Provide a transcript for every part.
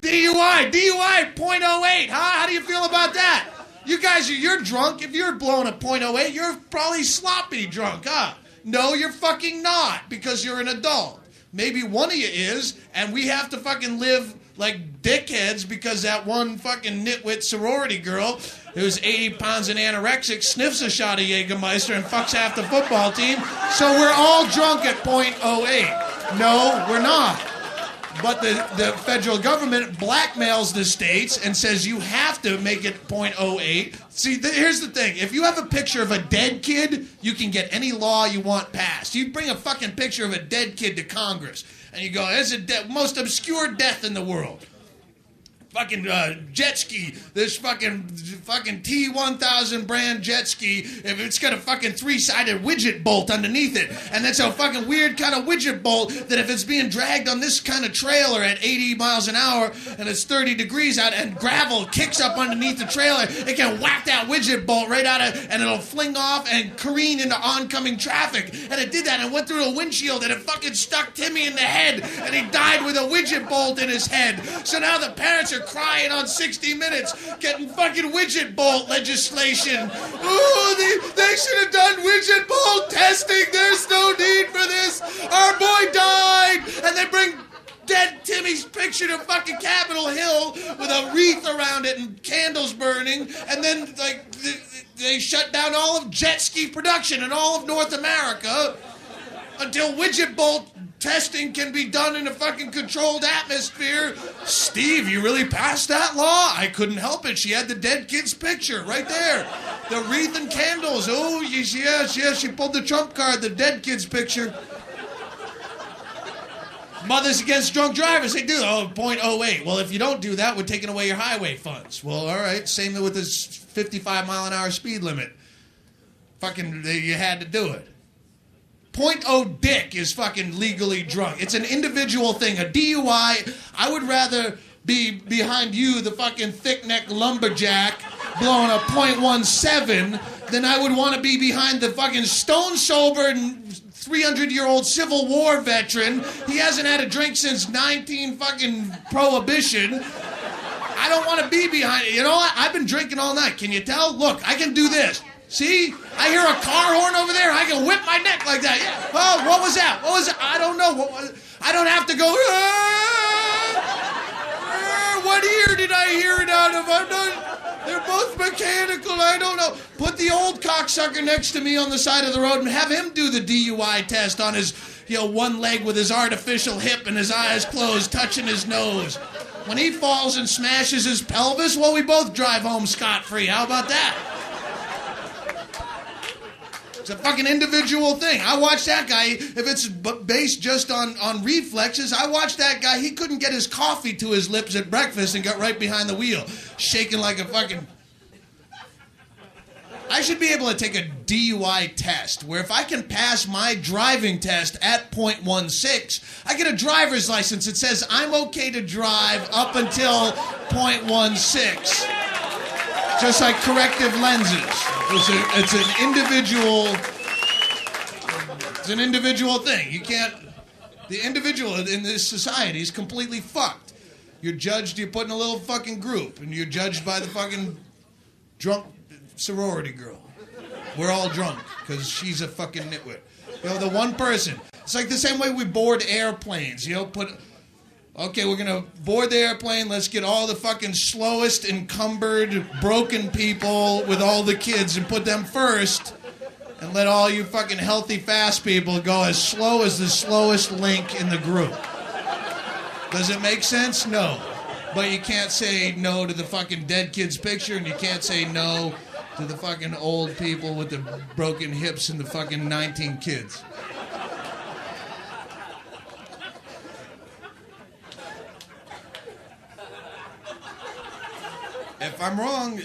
DUI, .08, huh? How do you feel about that? You guys, you're drunk. If you're blowing a .08, you're probably sloppy drunk, huh? No, you're fucking not, because you're an adult. Maybe one of you is, and we have to fucking live like dickheads because that one fucking nitwit sorority girl who's 80 pounds and anorexic sniffs a shot of Jägermeister and fucks half the football team. So we're all drunk at .08. No, we're not. But the federal government blackmails the states and says you have to make it .08. See, here's the thing. If you have a picture of a dead kid, you can get any law you want passed. You bring a fucking picture of a dead kid to Congress, and you go, it's the most obscure death in the world. Fucking jet ski, this fucking T1000 brand jet ski, if it's got a fucking three-sided widget bolt underneath it, and that's a fucking weird kind of widget bolt that if it's being dragged on this kind of trailer at 80 miles an hour and it's 30 degrees out and gravel kicks up underneath the trailer, it can whack that widget bolt right out of, and it'll fling off and careen into oncoming traffic. And it did that and went through a windshield and it fucking stuck Timmy in the head and he died with a widget bolt in his head. So now the parents are crying on 60 Minutes, getting fucking widget bolt legislation. Oh, they should have done widget bolt testing. There's no need for this. Our boy died. And they bring dead Timmy's picture to fucking Capitol Hill with a wreath around it and candles burning. And then, like, they shut down all of jet ski production in all of North America until widget bolt testing can be done in a fucking controlled atmosphere. Steve, you really passed that law? I couldn't help it. She had the dead kid's picture right there. The wreath and candles. Oh, yes, she pulled the trump card, the dead kid's picture. Mothers Against Drunk Drivers, they do. Oh, .08. Well, if you don't do that, we're taking away your highway funds. Well, all right, same with this 55 mile an hour speed limit. Fucking, you had to do it. .0 dick is fucking legally drunk. It's an individual thing. A DUI, I would rather be behind you, the fucking thick-neck lumberjack, blowing a .17 than I would want to be behind the fucking stone-sober 300-year-old Civil War veteran. He hasn't had a drink since 19 fucking Prohibition. I don't want to be behind it. You know what? I've been drinking all night. Can you tell? Look, I can do this. See? I hear a car horn over there. I can whip my neck like that. Yeah. Oh, what was that? What was it? I don't know. I don't have to go, what ear did I hear it out of? I'm not, they're both mechanical. I don't know. Put the old cocksucker next to me on the side of the road and have him do the DUI test on his, one leg with his artificial hip and his eyes closed, touching his nose. When he falls and smashes his pelvis, well, we both drive home scot-free. How about that? It's a fucking individual thing. I watched that guy, if it's based just on reflexes, I watched that guy, he couldn't get his coffee to his lips at breakfast and got right behind the wheel, shaking like a fucking... I should be able to take a DUI test, where if I can pass my driving test at .16, I get a driver's license that says I'm okay to drive up until .16. Just like corrective lenses. It's an individual thing. You can't, the individual in this society is completely fucked. You're put in a little fucking group, and you're judged by the fucking drunk sorority girl. We're all drunk, because she's a fucking nitwit. The one person. It's like the same way we board airplanes, okay, we're gonna board the airplane, let's get all the fucking slowest, encumbered, broken people with all the kids and put them first, and let all you fucking healthy, fast people go as slow as the slowest link in the group. Does it make sense? No. But you can't say no to the fucking dead kid's picture, and you can't say no to the fucking old people with the broken hips and the fucking 19 kids. If I'm wrong,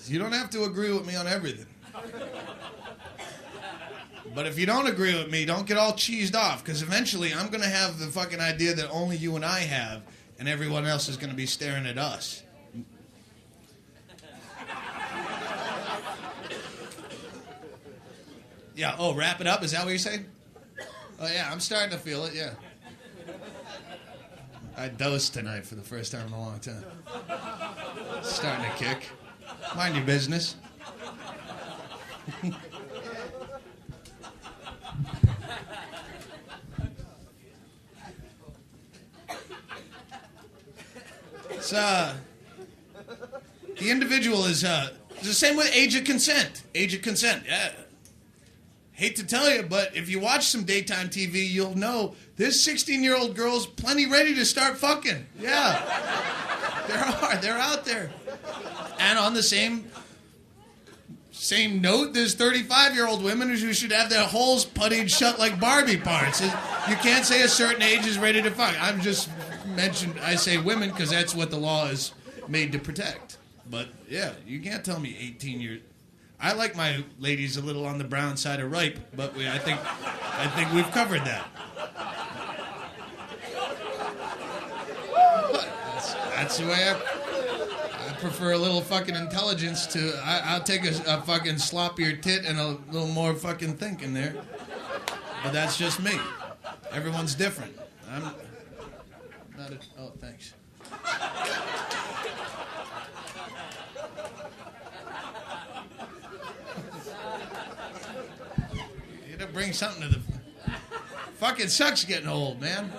you don't have to agree with me on everything. But if you don't agree with me, don't get all cheesed off, because eventually I'm going to have the fucking idea that only you and I have, and everyone else is going to be staring at us. Yeah, oh, wrap it up? Is that what you're saying? Oh, yeah, I'm starting to feel it, yeah. I dosed tonight for the first time in a long time. Starting to kick. Mind your business. It's, the individual is, the same with age of consent. Age of consent, yeah. Hate to tell you, but if you watch some daytime TV, you'll know there's 16-year-old girls plenty ready to start fucking. Yeah. They're out there. And on the same note, there's 35-year-old women who should have their holes puttied shut like Barbie parts. You can't say a certain age is ready to fuck. I'm just I say women because that's what the law is made to protect. But yeah, you can't tell me 18 years. I like my ladies a little on the brown side of ripe, but I think we've covered that. But that's the way I prefer a little fucking intelligence to. I'll take a fucking sloppier tit and a little more fucking thinking there. But that's just me. Everyone's different. I'm not a. Oh, thanks. You gotta bring something to the. Fucking sucks getting old, man.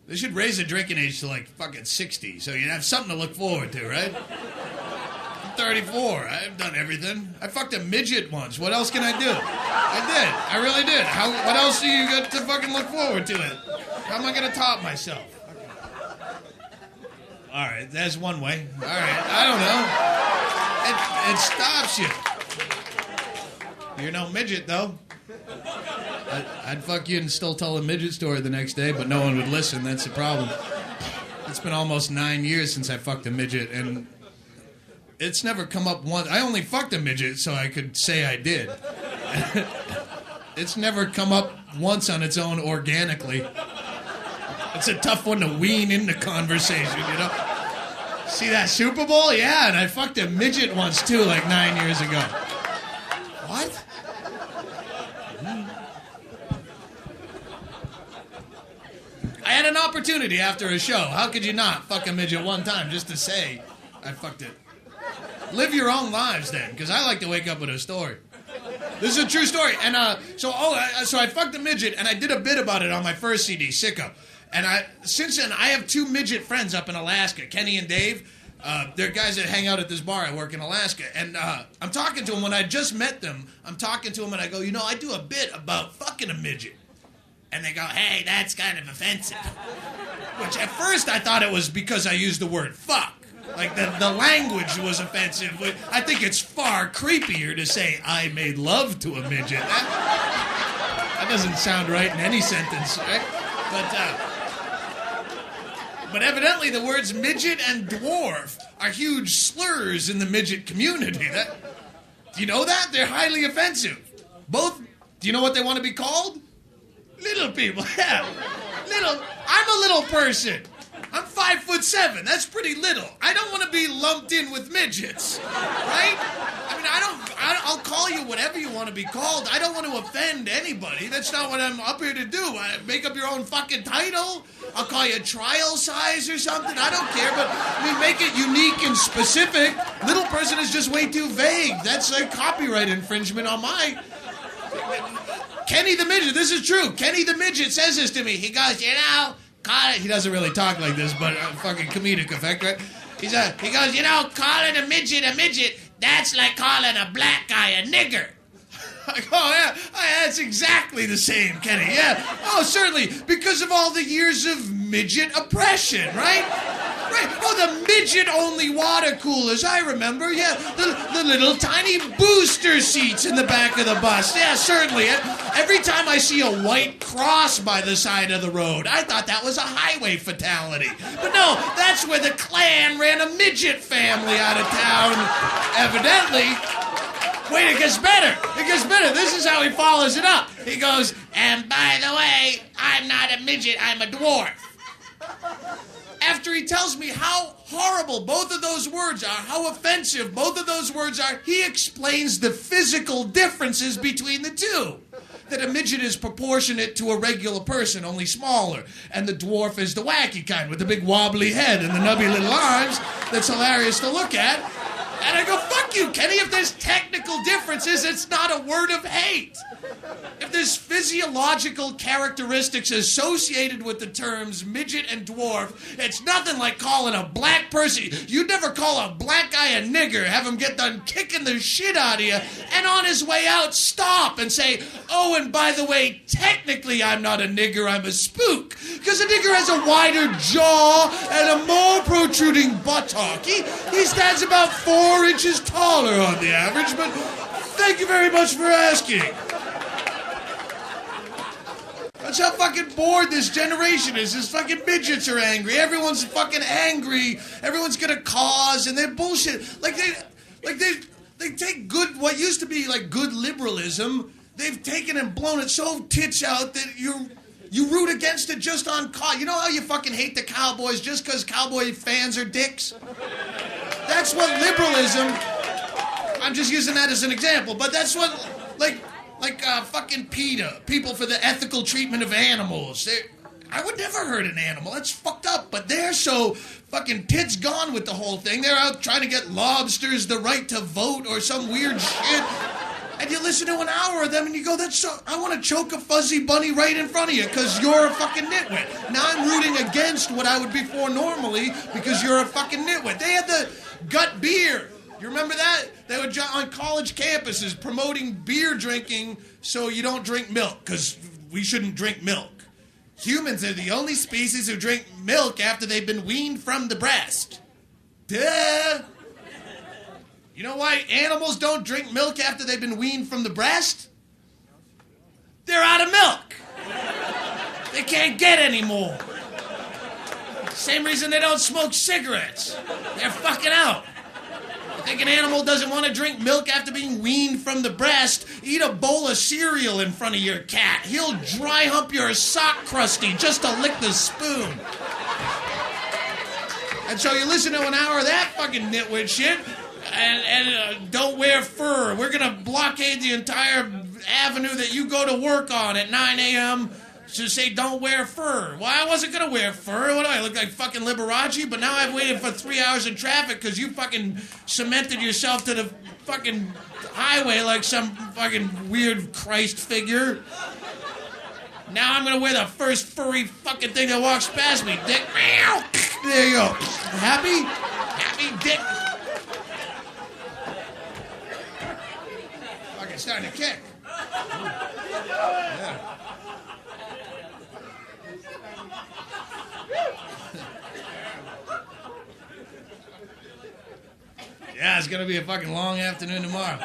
They should raise the drinking age to like fucking 60, so you'd have something to look forward to, right? I'm 34. I've done everything. I fucked a midget once. What else can I do? I did. I really did. What else do you got to fucking look forward to it? How am I gonna top myself? Okay. All right, that's one way. All right, I don't know. It stops you. You're no midget, though. I'd fuck you and still tell a midget story the next day, but no one would listen. That's the problem. It's been almost 9 years since I fucked a midget, and it's never come up once. I only fucked a midget so I could say I did. It's never come up once on its own organically. It's a tough one to wean into conversation, you know? See that Super Bowl? Yeah, and I fucked a midget once, too, like 9 years ago. What? I had an opportunity after a show. How could you not fuck a midget one time just to say I fucked it? Live your own lives then, because I like to wake up with a story. This is a true story. And so I fucked a midget, and I did a bit about it on my first CD, Sicko. And since then, I have two midget friends up in Alaska, Kenny and Dave. They're guys that hang out at this bar I work in Alaska. And I'm talking to them when I just met them. I'm talking to them, and I go, you know, I do a bit about fucking a midget. And they go, hey, that's kind of offensive. Which at first I thought it was because I used the word fuck. Like the language was offensive. I think it's far creepier to say I made love to a midget. That doesn't sound right in any sentence, right? But evidently the words midget and dwarf are huge slurs in the midget community. Do you know that? They're highly offensive. Both, do you know what they want to be called? Little people, yeah. I'm a little person. I'm 5'7". That's pretty little. I don't want to be lumped in with midgets, right? I mean, I'll call you whatever you want to be called. I don't want to offend anybody. That's not what I'm up here to do. Make up your own fucking title. I'll call you trial size or something. I don't care, but I mean, make it unique and specific. Little person is just way too vague. That's like copyright infringement on my... Kenny the Midget, this is true. Kenny the Midget says this to me. He goes, you know, he doesn't really talk like this, but fucking comedic effect, right? He goes, you know, calling a midget, that's like calling a black guy a nigger. I go, oh, yeah, that's exactly the same, Kenny, yeah. Oh, certainly, because of all the years of midget oppression, right? Right. Oh, the midget-only water coolers, I remember, yeah. The little tiny booster seats in the back of the bus. Yeah, certainly. Every time I see a white cross by the side of the road, I thought that was a highway fatality. But no, that's where the Klan ran a midget family out of town, evidently. Wait, it gets better. It gets better. This is how he follows it up. He goes, and by the way, I'm not a midget, I'm a dwarf. After after he tells me how horrible both of those words are, how offensive both of those words are, he explains the physical differences between the two. That a midget is proportionate to a regular person, only smaller. And the dwarf is the wacky kind with the big wobbly head and the nubby little arms that's hilarious to look at. And I go, fuck you, Kenny. If there's technical differences, it's not a word of hate. If there's physiological characteristics associated with the terms midget and dwarf, it's nothing like calling a black person. You'd never call a black guy a nigger, have him get done kicking the shit out of you, and on his way out, stop and say, oh, and by the way, technically I'm not a nigger, I'm a spook. Because a nigger has a wider jaw and a more protruding buttock. He stands about 4 inches taller on the average, but thank you very much for asking. That's how fucking bored this generation is. These fucking midgets are angry. Everyone's fucking angry. Everyone's gonna cause, and they're bullshit. They take good, what used to be like good liberalism, they've taken and blown it so tits out that you root against it just on cause. You know how you fucking hate the Cowboys just because Cowboy fans are dicks? That's what liberalism, I'm just using that as an example, but that's what, fucking PETA, people for the ethical treatment of animals. I would never hurt an animal. That's fucked up. But they're so fucking tits gone with the whole thing. They're out trying to get lobsters the right to vote or some weird shit. And you listen to an hour of them and you go, that's so, I want to choke a fuzzy bunny right in front of you because you're a fucking nitwit. Now I'm rooting against what I would be for normally because you're a fucking nitwit. They had the gut beer. You remember that? They were on college campuses promoting beer drinking so you don't drink milk, because we shouldn't drink milk. Humans are the only species who drink milk after they've been weaned from the breast. Duh! You know why animals don't drink milk after they've been weaned from the breast? They're out of milk. They can't get any more. Same reason they don't smoke cigarettes. They're fucking out. You think an animal doesn't want to drink milk after being weaned from the breast? Eat a bowl of cereal in front of your cat. He'll dry hump your sock crusty just to lick the spoon. And so you listen to an hour of that fucking nitwit shit, and don't wear fur. We're going to blockade the entire avenue that you go to work on at 9 a.m., to say don't wear fur. Well, I wasn't going to wear fur. What do I look like, fucking Liberace? But now I've waited for 3 hours in traffic because you fucking cemented yourself to the fucking highway like some fucking weird Christ figure. Now I'm going to wear the first furry fucking thing that walks past me. Dick. There you go. Happy? Happy dick. Fucking starting to kick. Yeah. Yeah, it's gonna be a fucking long afternoon tomorrow.